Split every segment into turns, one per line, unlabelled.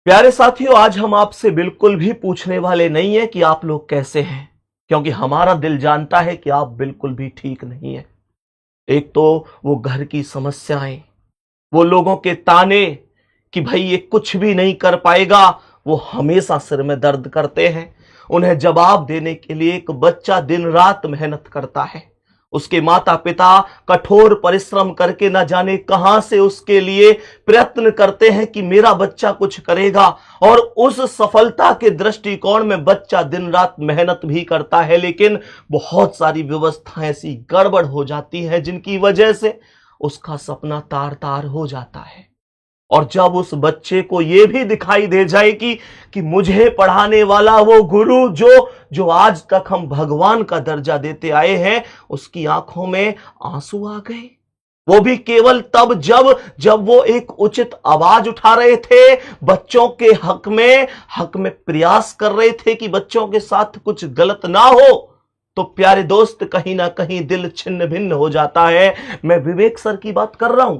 प्यारे साथियों, आज हम आपसे बिल्कुल भी पूछने वाले नहीं है कि आप लोग कैसे हैं, क्योंकि हमारा दिल जानता है कि आप बिल्कुल भी ठीक नहीं है। एक तो वो घर की समस्याएं, वो लोगों के ताने कि भाई ये कुछ भी नहीं कर पाएगा, वो हमेशा सिर में दर्द करते हैं। उन्हें जवाब देने के लिए एक बच्चा दिन रात मेहनत करता है। उसके माता पिता कठोर परिश्रम करके न जाने कहां से उसके लिए प्रयत्न करते हैं कि मेरा बच्चा कुछ करेगा, और उस सफलता के दृष्टिकोण में बच्चा दिन रात मेहनत भी करता है, लेकिन बहुत सारी व्यवस्थाएं ऐसी गड़बड़ हो जाती है जिनकी वजह से उसका सपना तार तार हो जाता है। और जब उस बच्चे को यह भी दिखाई दे जाए कि मुझे पढ़ाने वाला वो गुरु जो आज तक हम भगवान का दर्जा देते आए हैं, उसकी आंखों में आंसू आ गए। वो भी केवल तब जब वो एक उचित आवाज उठा रहे थे, बच्चों के हक में प्रयास कर रहे थे कि बच्चों के साथ कुछ गलत ना हो। तो प्यारे दोस्त, कहीं ना कहीं दिल छिन्न भिन्न हो जाता है। मैं विवेक सर की बात कर रहा हूं।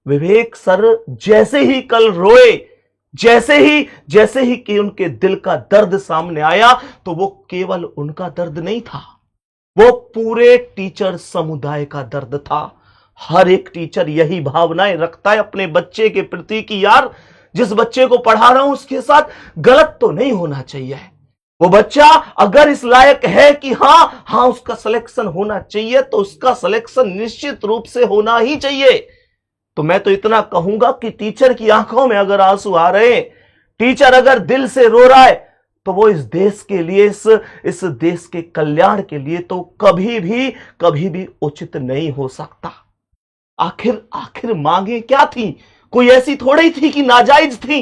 विवेक सर जैसे ही कल रोए, जैसे ही कि उनके दिल का दर्द सामने आया, तो वो केवल उनका दर्द नहीं था, वो पूरे टीचर समुदाय का दर्द था। हर एक टीचर यही भावनाएं रखता है अपने बच्चे के प्रति कि यार, जिस बच्चे को पढ़ा रहा हूं उसके साथ गलत तो नहीं होना चाहिए। वो बच्चा अगर इस लायक है कि हाँ उसका सिलेक्शन होना चाहिए, तो उसका सिलेक्शन निश्चित रूप से होना ही चाहिए। तो मैं तो इतना कहूंगा कि टीचर की आंखों में अगर आंसू आ रहे हैं, टीचर अगर दिल से रो रहा है, तो वो इस देश के लिए, इस देश के कल्याण के लिए तो कभी भी उचित नहीं हो सकता। आखिर मांगे क्या थी? कोई ऐसी थोड़ी थी कि नाजायज थी।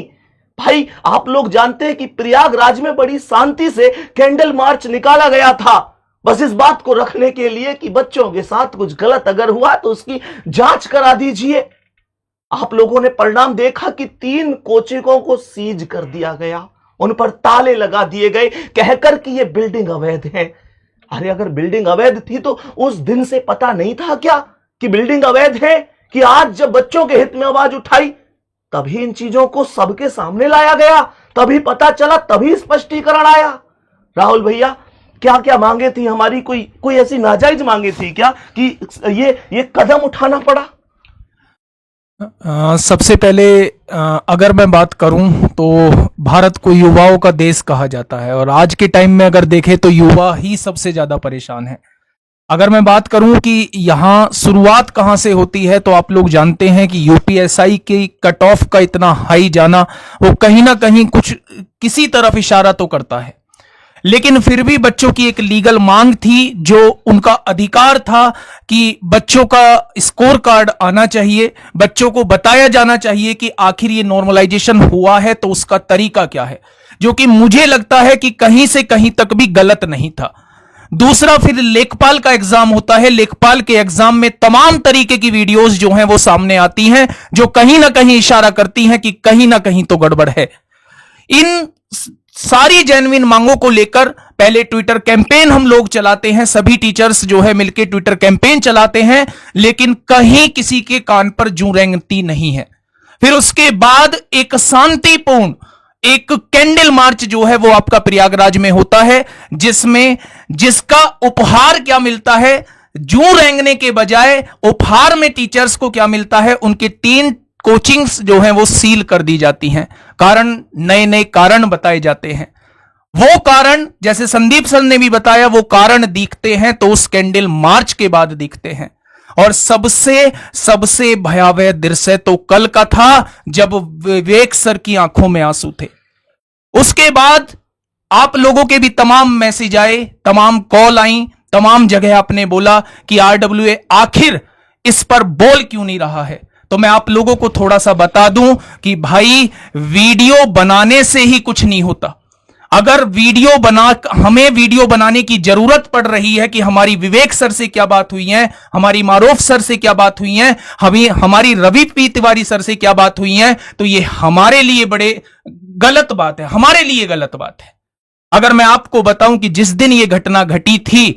भाई, आप लोग जानते हैं कि प्रयागराज में बड़ी शांति से कैंडल मार्च निकाला गया था, बस इस बात को रखने के लिए कि बच्चों के साथ कुछ गलत अगर हुआ तो उसकी जांच करा दीजिए। आप लोगों ने परिणाम देखा कि 3 कोचिंगों को सीज कर दिया गया, उन पर ताले लगा दिए गए, कहकर कि ये बिल्डिंग अवैध है। अरे, अगर बिल्डिंग अवैध थी तो उस दिन से पता नहीं था क्या कि बिल्डिंग अवैध है? कि आज जब बच्चों के हित में आवाज उठाई, तभी इन चीजों को सबके सामने लाया गया, तभी पता चला, तभी स्पष्टीकरण आया। राहुल भैया, क्या क्या मांगे थी हमारी? कोई ऐसी नाजायज मांगे थी क्या कि ये कदम उठाना पड़ा?
सबसे पहले अगर मैं बात करूं तो भारत को युवाओं का देश कहा जाता है, और आज के टाइम में अगर देखें तो युवा ही सबसे ज्यादा परेशान है। अगर मैं बात करूं कि यहाँ शुरुआत कहां से होती है, तो आप लोग जानते हैं कि यूपीएसआई की कट ऑफ का इतना हाई जाना, वो कहीं ना कहीं कुछ किसी तरफ इशारा तो करता है। लेकिन फिर भी बच्चों की एक लीगल मांग थी, जो उनका अधिकार था कि बच्चों का स्कोर कार्ड आना चाहिए, बच्चों को बताया जाना चाहिए कि आखिर ये नॉर्मलाइजेशन हुआ है तो उसका तरीका क्या है, जो कि मुझे लगता है कि कहीं से कहीं तक भी गलत नहीं था। दूसरा, फिर लेखपाल का एग्जाम होता है। लेखपाल के एग्जाम में तमाम तरीके की वीडियोस जो हैं वो सामने आती हैं, जो कहीं ना कहीं इशारा करती हैं कि कहीं ना कहीं तो गड़बड़ है। इन सारी जेन्युइन मांगों को लेकर पहले ट्विटर कैंपेन हम लोग चलाते हैं, सभी टीचर्स जो है मिलकर ट्विटर कैंपेन चलाते हैं, लेकिन कहीं किसी के कान पर जूं रेंगती नहीं है। फिर उसके बाद एक शांतिपूर्ण एक कैंडल मार्च जो है वो आपका प्रयागराज में होता है, जिसका उपहार क्या मिलता है? जूं रेंगने के बजाय उपहार में टीचर्स को क्या मिलता है? उनके 3 कोचिंग्स जो हैं वो सील कर दी जाती हैं। कारण, नए नए कारण बताए जाते हैं। वो कारण, जैसे संदीप सर ने भी बताया, वो कारण दिखते हैं तो उस कैंडल मार्च के बाद दिखते हैं। और सबसे भयावह दृश्य तो कल का था, जब विवेक सर की आंखों में आंसू थे। उसके बाद आप लोगों के भी तमाम मैसेज आए, तमाम कॉल आई, तमाम जगह आपने बोला कि आरडब्ल्यूए आखिर इस पर बोल क्यों नहीं रहा है। तो मैं आप लोगों को थोड़ा सा बता दूं कि भाई, वीडियो बनाने से ही कुछ नहीं होता। अगर हमें वीडियो बनाने की जरूरत पड़ रही है कि हमारी विवेक सर से क्या बात हुई है, हमारी मारूफ सर से क्या बात हुई है, हमारी रवि पी तिवारी सर से क्या बात हुई है, तो ये हमारे लिए बड़े गलत बात है, हमारे लिए गलत बात है। अगर मैं आपको बताऊं कि जिस दिन ये घटना घटी थी,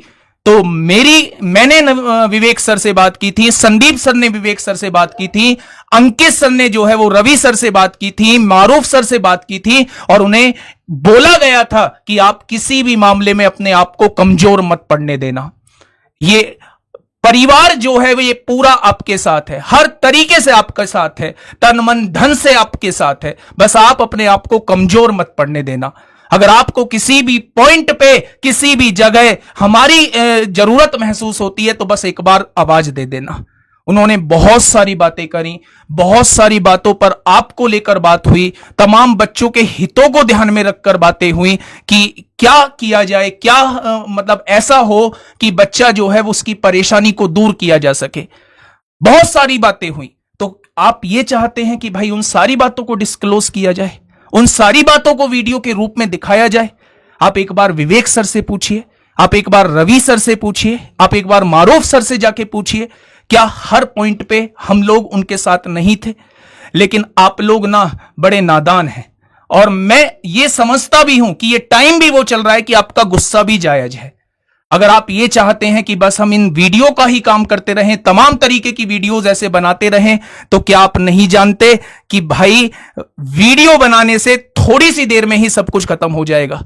तो मैंने विवेक सर से बात की थी, संदीप सर ने विवेक सर से बात की थी, अंकित सर ने जो है वो रवि सर से बात की थी, मारूफ सर से बात की थी, और उन्हें बोला गया था कि आप किसी भी मामले में अपने आप को कमजोर मत पड़ने देना। ये परिवार जो है वो ये पूरा आपके साथ है, हर तरीके से आपके साथ है, तन मन धन से आपके साथ है। बस आप अपने आप को कमजोर मत पड़ने देना। अगर आपको किसी भी पॉइंट पे, किसी भी जगह हमारी जरूरत महसूस होती है तो बस एक बार आवाज दे देना। उन्होंने बहुत सारी बातें करी, बहुत सारी बातों पर आपको लेकर बात हुई, तमाम बच्चों के हितों को ध्यान में रखकर बातें हुई कि क्या किया जाए, क्या मतलब ऐसा हो कि बच्चा जो है वो उसकी परेशानी को दूर किया जा सके। बहुत सारी बातें हुई। तो आप ये चाहते हैं कि भाई उन सारी बातों को डिस्क्लोज किया जाए, उन सारी बातों को वीडियो के रूप में दिखाया जाए। आप एक बार विवेक सर से पूछिए, आप एक बार रवि सर से पूछिए, आप एक बार मारूफ सर से जाके पूछिए, क्या हर पॉइंट पे हम लोग उनके साथ नहीं थे? लेकिन आप लोग ना बड़े नादान हैं, और मैं ये समझता भी हूं कि ये टाइम भी वो चल रहा है कि आपका गुस्सा भी जायज है। अगर आप ये चाहते हैं कि बस हम इन वीडियो का ही काम करते रहें, तमाम तरीके की वीडियोस ऐसे बनाते रहें, तो क्या आप नहीं जानते कि भाई वीडियो बनाने से थोड़ी सी देर में ही सब कुछ खत्म हो जाएगा?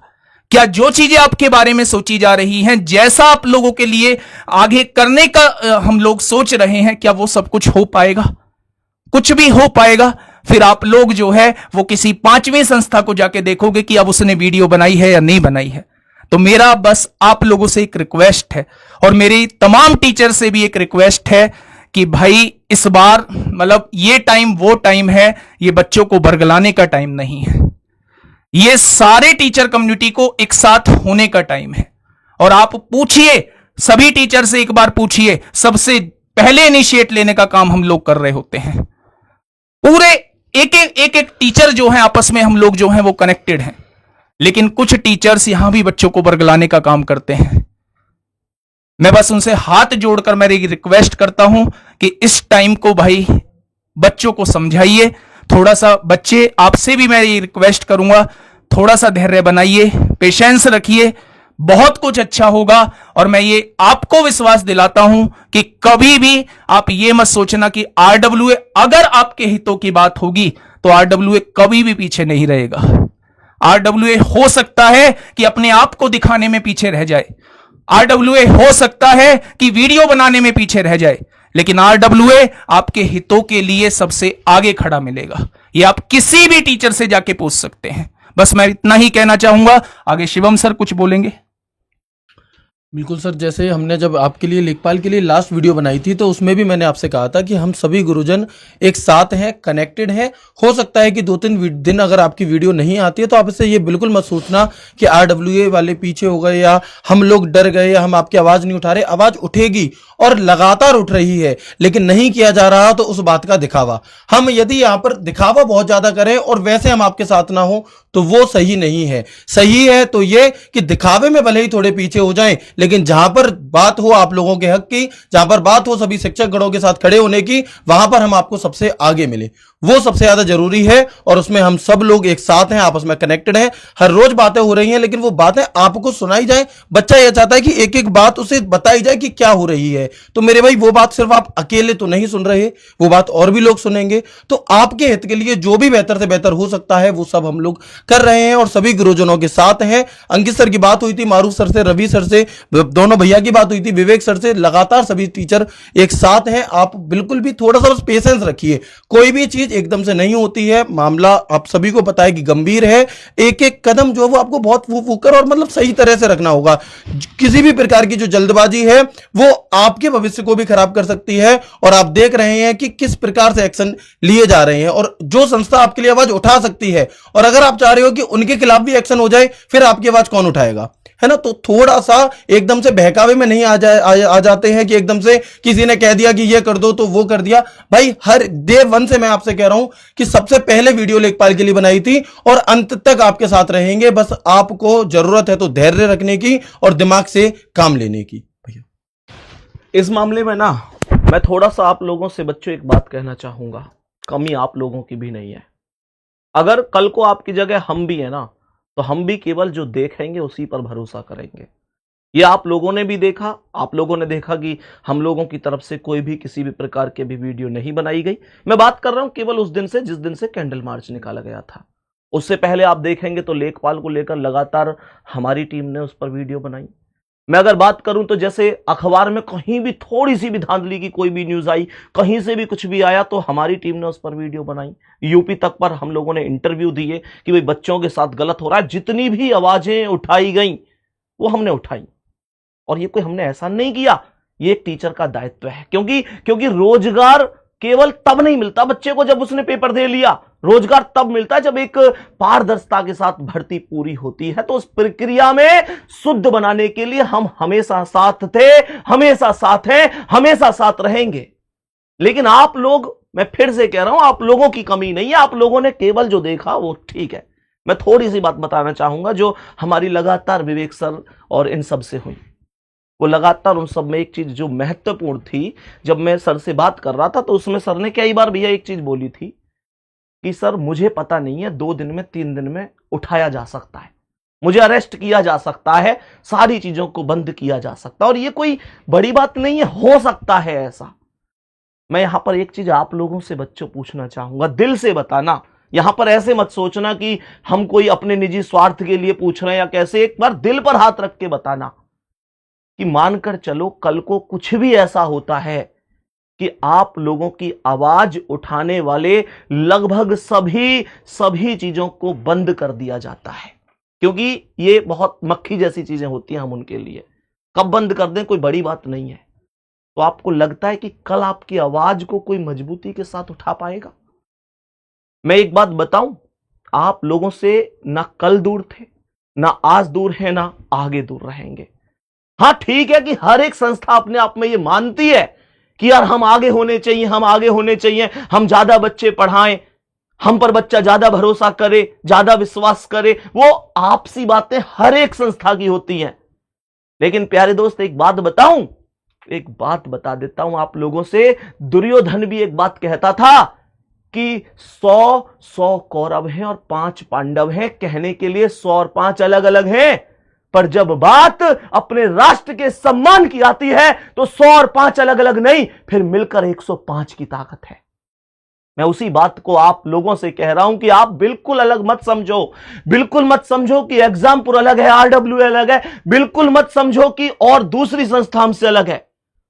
क्या जो चीजें आपके बारे में सोची जा रही हैं, जैसा आप लोगों के लिए आगे करने का हम लोग सोच रहे हैं, क्या वो सब कुछ हो पाएगा? कुछ भी हो पाएगा? फिर आप लोग जो है वो किसी 5वीं संस्था को जाके देखोगे कि अब उसने वीडियो बनाई है या नहीं बनाई है। तो मेरा बस आप लोगों से एक रिक्वेस्ट है, और मेरी तमाम टीचर से भी एक रिक्वेस्ट है कि भाई इस बार मतलब ये टाइम वो टाइम है, ये बच्चों को बरगलाने का टाइम नहीं है। ये सारे टीचर कम्युनिटी को एक साथ होने का टाइम है। और आप पूछिए, सभी टीचर से एक बार पूछिए, सबसे पहले इनिशिएट लेने का काम हम लोग कर रहे होते हैं। पूरे एक टीचर जो है आपस में हम लोग जो है वो कनेक्टेड हैं, लेकिन कुछ टीचर्स यहां भी बच्चों को बरगलाने का काम करते हैं। मैं बस उनसे हाथ जोड़कर मेरी रिक्वेस्ट करता हूं कि इस टाइम को भाई बच्चों को समझाइए थोड़ा सा। बच्चे, आपसे भी मैं ये रिक्वेस्ट करूंगा, थोड़ा सा धैर्य बनाइए, पेशेंस रखिए, बहुत कुछ अच्छा होगा। और मैं ये आपको विश्वास दिलाता हूं कि कभी भी आप ये मत सोचना कि आरडब्ल्यूए, अगर आपके हितों की बात होगी तो आरडब्ल्यूए कभी भी पीछे नहीं रहेगा। आरडब्ल्यूए हो सकता है कि अपने आप को दिखाने में पीछे रह जाए, आरडब्ल्यूए हो सकता है कि वीडियो बनाने में पीछे रह जाए, लेकिन आरडब्ल्यूए आपके हितों के लिए सबसे आगे खड़ा मिलेगा। ये आप किसी भी टीचर से जाके पूछ सकते हैं। बस मैं इतना ही कहना चाहूंगा। आगे शिवम सर कुछ बोलेंगे।
बिल्कुल सर, जैसे हमने जब आपके लिए लेखपाल के लिए लास्ट वीडियो बनाई थी तो उसमें भी मैंने आपसे कहा था कि हम सभी गुरुजन एक साथ हैं, कनेक्टेड हैं। हो सकता है कि 2-3 दिन अगर आपकी वीडियो नहीं आती है तो आप इससे ये बिल्कुल मत सोचना कि आरडब्ल्यूए वाले पीछे हो गए या हम लोग डर गए या हम आपकी आवाज़ नहीं उठा रहे। आवाज़ उठेगी और लगातार उठ रही है, लेकिन नहीं किया जा रहा तो उस बात का दिखावा। हम यदि यहाँ पर दिखावा बहुत ज़्यादा करें और वैसे हम आपके साथ ना हो तो वो सही नहीं है। सही है तो ये कि दिखावे में भले ही थोड़े पीछे हो जाएं, लेकिन जहां पर बात हो आप लोगों के हक की, जहां पर बात हो सभी शिक्षक गणों के साथ खड़े होने की, वहां पर हम आपको सबसे आगे मिले, वो सबसे ज्यादा जरूरी है। और उसमें हम सब लोग एक साथ हैं, आपस में कनेक्टेड हैं। हर रोज बातें हो रही हैं, लेकिन वो बातें आपको सुनाई जाए। बच्चा यह चाहता है कि एक एक बात उसे बताई जाए कि क्या हो रही है। तो मेरे भाई, वो बात सिर्फ आप अकेले तो नहीं सुन रहे, वो बात और भी लोग सुनेंगे। तो आपके हित के लिए जो भी बेहतर से बेहतर हो सकता है वो सब हम लोग कर रहे हैं और सभी गुरुजनों के साथ हैं। अंकित सर की बात हुई थी, मारूफ सर से, रवि सर से, दोनों भैया की बात हुई थी, विवेक सर से, लगातार सभी टीचर एक साथ हैं। आप बिल्कुल भी थोड़ा सा बस पेशेंस रखिए। कोई भी चीज एकदम से नहीं होती है। मामला आप सभी को पता है कि गंभीर है। एक एक कदम जो है वो आपको बहुत फूकर और मतलब सही तरह से रखना होगा। किसी भी प्रकार की जो जल्दबाजी है वो आपके भविष्य को भी खराब कर सकती है। और आप देख रहे हैं कि किस प्रकार से एक्शन लिए जा रहे हैं और जो संस्था आपके लिए आवाज उठा सकती है, और अगर आप चाह रहे हो कि उनके खिलाफ भी एक्शन हो जाए, फिर आपकी आवाज कौन उठाएगा, है ना। तो थोड़ा सा एकदम से बहकावे में नहीं आ जाते हैं कि एकदम से किसी ने कह दिया कि ये कर दो तो वो कर दिया। भाई, हर डे 1 से मैं आपसे कह रहा हूं कि सबसे पहले वीडियो लेखपाल के लिए बनाई थी और अंत तक आपके साथ रहेंगे। बस आपको जरूरत है तो धैर्य रखने की और दिमाग से काम लेने की। भैया,
इस मामले में ना मैं थोड़ा सा आप लोगों से बच्चों एक बात कहना चाहूंगा। कमी आप लोगों की भी नहीं है। अगर कल को आपकी जगह हम भी है ना, तो हम भी केवल जो देखेंगे उसी पर भरोसा करेंगे। ये आप लोगों ने भी देखा, आप लोगों ने देखा कि हम लोगों की तरफ से कोई भी किसी भी प्रकार के भी वीडियो नहीं बनाई गई। मैं बात कर रहा हूं केवल उस दिन से जिस दिन से कैंडल मार्च निकाला गया था। उससे पहले आप देखेंगे तो लेखपाल को लेकर लगातार हमारी टीम ने उस पर वीडियो बनाई। मैं अगर बात करूं तो जैसे अखबार में कहीं भी थोड़ी सी भी धांधली की कोई भी न्यूज आई, कहीं से भी कुछ भी आया, तो हमारी टीम ने उस पर वीडियो बनाई। यूपी तक पर हम लोगों ने इंटरव्यू दिए कि भाई बच्चों के साथ गलत हो रहा है। जितनी भी आवाजें उठाई गई वो हमने उठाई, और ये कोई हमने ऐसा नहीं किया, ये एक टीचर का दायित्व है। क्योंकि रोजगार केवल तब नहीं मिलता बच्चे को जब उसने पेपर दे लिया। रोजगार तब मिलता है जब एक पारदर्शिता के साथ भर्ती पूरी होती है। तो उस प्रक्रिया में शुद्ध बनाने के लिए हम हमेशा साथ थे, हमेशा साथ हैं, हमेशा साथ रहेंगे। लेकिन आप लोग, मैं फिर से कह रहा हूं, आप लोगों की कमी नहीं है, आप लोगों ने केवल जो देखा वो ठीक है। मैं थोड़ी सी बात बताना चाहूंगा जो हमारी लगातार विवेक सर और इन सब से हुई। वो लगातार उन सब में एक चीज जो महत्वपूर्ण थी, जब मैं सर से बात कर रहा था तो उसमें सर ने कई बार भैया एक चीज बोली थी कि सर मुझे पता नहीं है 2 दिन में 3 दिन में उठाया जा सकता है, मुझे अरेस्ट किया जा सकता है, सारी चीजों को बंद किया जा सकता है, और ये कोई बड़ी बात नहीं है, हो सकता है ऐसा। मैं यहां पर एक चीज आप लोगों से बच्चों पूछना चाहूंगा, दिल से बताना। यहां पर ऐसे मत सोचना कि हम कोई अपने निजी स्वार्थ के लिए पूछ रहे हैं या कैसे। एक बार दिल पर हाथ रख के बताना कि मानकर चलो कल को कुछ भी ऐसा होता है कि आप लोगों की आवाज उठाने वाले लगभग सभी चीजों को बंद कर दिया जाता है, क्योंकि ये बहुत मक्खी जैसी चीजें होती हैं हम उनके लिए। कब बंद कर दें कोई बड़ी बात नहीं है। तो आपको लगता है कि कल आपकी आवाज को कोई मजबूती के साथ उठा पाएगा? मैं एक बात बताऊं, आप लोगों से ना कल दूर थे, ना आज दूर है, ना आगे दूर रहेंगे। हां ठीक है कि हर एक संस्था अपने आप में ये मानती है कि यार हम आगे होने चाहिए, हम आगे होने चाहिए, हम ज्यादा बच्चे पढ़ाएं, हम पर बच्चा ज्यादा भरोसा करे, ज्यादा विश्वास करे। वो आपसी बातें हर एक संस्था की होती हैं। लेकिन प्यारे दोस्त एक बात बताऊं, एक बात बता देता हूं आप लोगों से। दुर्योधन भी एक बात कहता था कि 100 कौरव हैं और 5 पांडव हैं। कहने के लिए 100 और 5 अलग अलग हैं, पर जब बात अपने राष्ट्र के सम्मान की आती है तो 100 और 5 अलग अलग नहीं, फिर मिलकर 105 की ताकत है। मैं उसी बात को आप लोगों से कह रहा हूं कि आप बिल्कुल अलग मत समझो, बिल्कुल मत समझो कि एग्जामपुर अलग है, आरडब्ल्यू अलग है, बिल्कुल मत समझो कि और दूसरी संस्था हमसे अलग है।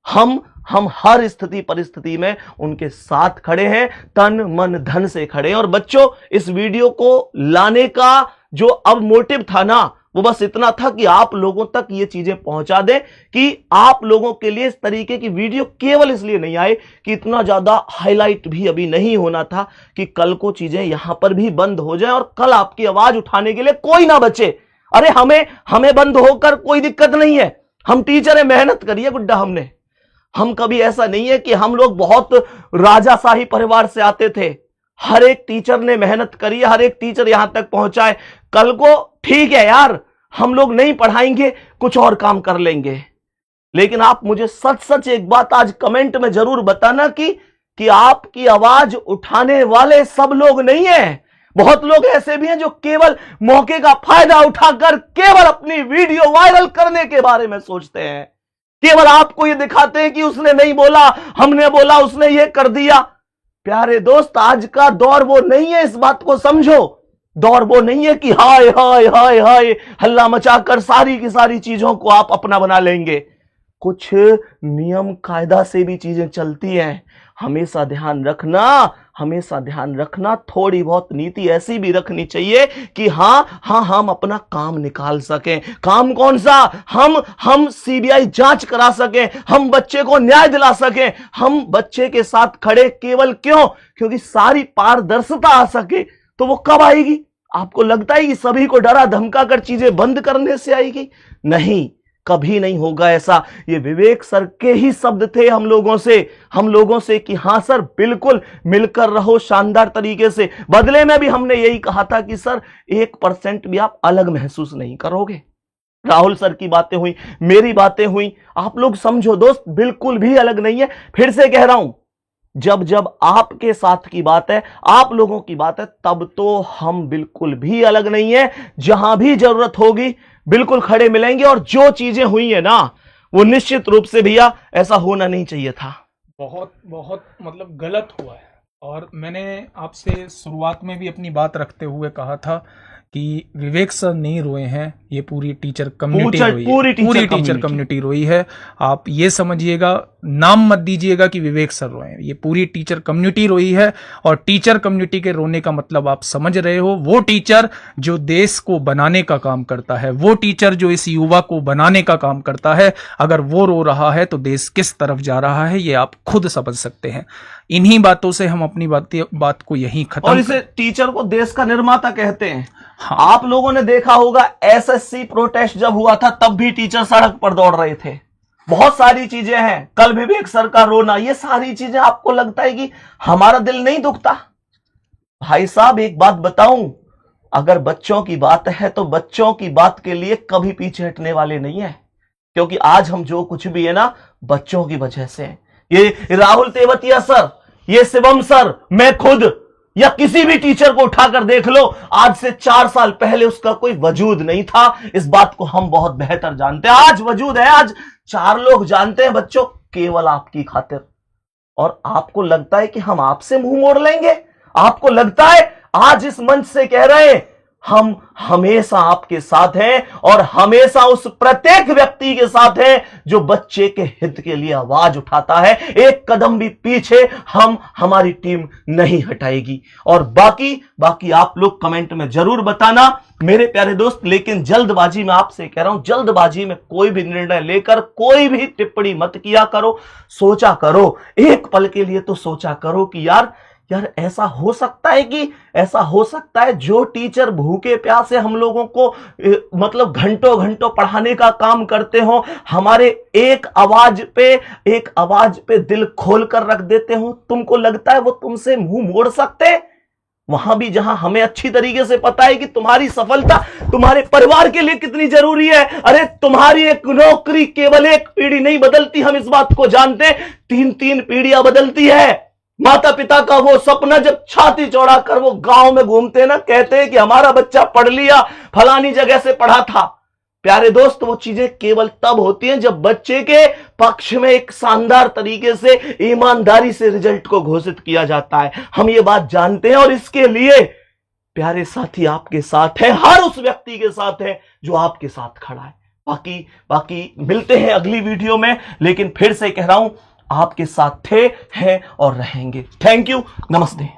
हम हर स्थिति परिस्थिति में उनके साथ खड़े हैं, तन मन धन से खड़े हैं। और बच्चों, इस वीडियो को लाने का जो अब मोटिव था ना, वो बस इतना था कि आप लोगों तक ये चीजें पहुंचा दें कि आप लोगों के लिए इस तरीके की वीडियो केवल इसलिए नहीं आए कि इतना ज्यादा हाईलाइट भी अभी नहीं होना था कि कल को चीजें यहां पर भी बंद हो जाए और कल आपकी आवाज उठाने के लिए कोई ना बचे। अरे हमें बंद होकर कोई दिक्कत नहीं है, हम टीचर है, मेहनत करिए गुड्डा। हम कभी ऐसा नहीं है कि हम लोग बहुत राजाशाही परिवार से आते थे। हर एक टीचर ने मेहनत करी है, हर एक टीचर यहां तक पहुंचा है। कल को ठीक है यार, हम लोग नहीं पढ़ाएंगे, कुछ और काम कर लेंगे, लेकिन आप मुझे सच एक बात आज कमेंट में जरूर बताना कि आपकी आवाज उठाने वाले सब लोग नहीं है। बहुत लोग ऐसे भी हैं जो केवल मौके का फायदा उठाकर केवल अपनी वीडियो वायरल करने के बारे में सोचते हैं। केवल आपको ये दिखाते हैं कि उसने नहीं बोला, हमने बोला, उसने ये कर दिया। प्यारे दोस्त, आज का दौर वो नहीं है, इस बात को समझो। दौर वो नहीं है कि हाय हाय हाय हाय हल्ला मचाकर सारी की सारी चीजों को आप अपना बना लेंगे। कुछ नियम कायदा से भी चीजें चलती हैं। हमेशा ध्यान रखना, थोड़ी बहुत नीति ऐसी भी रखनी चाहिए कि हाँ हम अपना काम निकाल सकें। काम कौन सा? हम सीबीआई जांच करा सकें, हम बच्चे को न्याय दिला सकें, हम बच्चे के साथ खड़े। केवल क्यों? क्योंकि सारी पारदर्शिता आ सके। तो वो कब आएगी? आपको लगता है कि सभी को डरा धमका कर चीजें बंद करने से आएगी? नहीं, कभी नहीं होगा ऐसा। ये विवेक सर के ही शब्द थे हम लोगों से कि हां सर, बिल्कुल मिलकर रहो शानदार तरीके से। बदले में भी हमने यही कहा था कि सर 1% भी आप अलग महसूस नहीं करोगे। राहुल सर की बातें हुई, मेरी बातें हुई, आप लोग समझो दोस्त, बिल्कुल भी अलग नहीं है। फिर से कह रहा हूं, जब आपके साथ की बात है, आप लोगों की बात है, तब तो हम बिल्कुल भी अलग नहीं है। जहां भी जरूरत होगी बिल्कुल खड़े मिलेंगे। और जो चीजें हुई है ना, वो निश्चित रूप से भैया ऐसा होना नहीं चाहिए था।
बहुत बहुत मतलब गलत हुआ है। और मैंने आपसे शुरुआत में भी अपनी बात रखते हुए कहा था कि विवेक सर नहीं रोए हैं, ये पूरी टीचर कम्युनिटी रोई है, पूरी टीचर कम्युनिटी रोई है। आप ये समझिएगा, नाम मत दीजिएगा कि विवेक सर रोए हैं, ये पूरी टीचर कम्युनिटी रोई है। और टीचर कम्युनिटी के रोने का मतलब आप समझ रहे हो, वो टीचर जो देश को बनाने का काम करता है, वो टीचर जो इस युवा को बनाने का काम करता है, अगर वो रो रहा है तो देश किस तरफ जा रहा है ये आप खुद समझ सकते हैं। इन्हीं बातों से हम अपनी बात को यहीं खत्म।
और इसे टीचर को देश का निर्माता कहते हैं। हाँ। आप लोगों ने देखा होगा एसएससी प्रोटेस्ट जब हुआ था तब भी टीचर सड़क पर दौड़ रहे थे। बहुत सारी चीजें हैं, कल विवेक सर का रोना, ये सारी चीजें आपको लगता है कि हमारा दिल नहीं दुखता? भाई साहब एक बात बताऊं, अगर बच्चों की बात है तो बच्चों की बात के लिए कभी पीछे हटने वाले नहीं है, क्योंकि आज हम जो कुछ भी है ना बच्चों की वजह से। ये राहुल तेवतिया सर, ये शिवम सर, मैं खुद, या किसी भी टीचर को उठाकर देख लो, आज से 4 साल पहले उसका कोई वजूद नहीं था। इस बात को हम बहुत बेहतर जानते हैं। आज वजूद है, आज 4 लोग जानते हैं बच्चों, केवल आपकी खातिर। और आपको लगता है कि हम आपसे मुंह मोड़ लेंगे? आपको लगता है, आज इस मंच से कह रहे हैं, हम हमेशा आपके साथ हैं और हमेशा उस प्रत्येक व्यक्ति के साथ हैं जो बच्चे के हित के लिए आवाज उठाता है। एक कदम भी पीछे हमारी टीम नहीं हटाएगी। और बाकी आप लोग कमेंट में जरूर बताना मेरे प्यारे दोस्त। लेकिन जल्दबाजी में आपसे कह रहा हूं, जल्दबाजी में कोई भी निर्णय लेकर कोई भी टिप्पणी मत किया करो। सोचा करो, एक पल के लिए तो सोचा करो कि यार ऐसा हो सकता है जो टीचर भूखे प्यासे हम लोगों को मतलब घंटों घंटों पढ़ाने का काम करते हो, हमारे एक आवाज पे दिल खोल कर रख देते हो, तुमको लगता है वो तुमसे मुंह मोड़ सकते? वहां भी जहां हमें अच्छी तरीके से पता है कि तुम्हारी सफलता तुम्हारे परिवार के लिए कितनी जरूरी है। अरे तुम्हारी एक नौकरी केवल एक पीढ़ी नहीं बदलती, हम इस बात को जानते हैं, 3-3 पीढ़ियां बदलती है। माता पिता का वो सपना जब छाती चौड़ा कर वो गांव में घूमते ना, कहते हैं कि हमारा बच्चा पढ़ लिया, फलानी जगह से पढ़ा था। प्यारे दोस्त, वो चीजें केवल तब होती हैं जब बच्चे के पक्ष में एक शानदार तरीके से ईमानदारी से रिजल्ट को घोषित किया जाता है। हम ये बात जानते हैं और इसके लिए प्यारे साथी आपके साथ है, हर उस व्यक्ति के साथ है जो आपके साथ खड़ा है। बाकी मिलते हैं अगली वीडियो में, लेकिन फिर से कह रहा हूं, आपके साथ थे, हैं और रहेंगे। थैंक यू, नमस्ते।